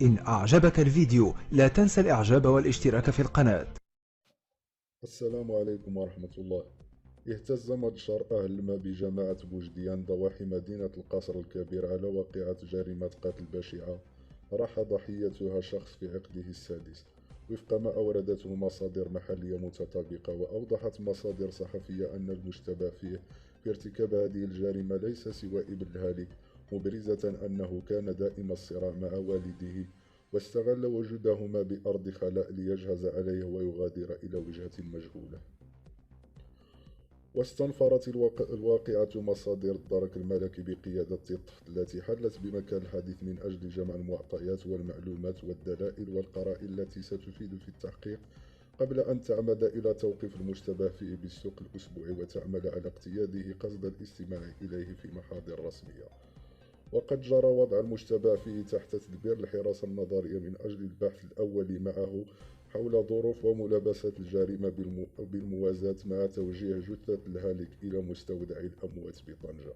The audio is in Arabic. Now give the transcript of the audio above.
إن أعجبك الفيديو لا تنسى الإعجاب والاشتراك في القناة. السلام عليكم ورحمة الله. اهتز متجر أهل ما بجماعة بوجديان ضواحي مدينة القصر الكبير على واقعة جريمة قتل بشعة راح ضحيتها شخص في عقده السادس، وفق ما أوردته مصادر محلية متطابقة. وأوضحت مصادر صحفية أن المشتبه فيه في ارتكاب هذه الجريمة ليس سوى ابن الهالك، مبرزة أنه كان دائم الصراع مع والده، واستغل وجودهما بأرض خلاء ليجهز عليه ويغادر إلى وجهة مجهولة. واستنفرت الواقعة مصادر الدرك الملكي بقيادة الطفل التي حلت بمكان الحادث من أجل جمع المعطيات والمعلومات والدلائل والقرائن التي ستفيد في التحقيق، قبل أن تعمد إلى توقيف المشتبه فيه بالسوق الأسبوعي وتعمل على اقتياده قصد الاستماع إليه في محاضر رسمية. وقد جرى وضع المشتبه فيه تحت تدبير الحراسة النظرية من أجل البحث الأولي معه حول ظروف وملابسات الجريمة بالموازاة مع توجيه جثة الهالك إلى مستودع الأموات بطنجة.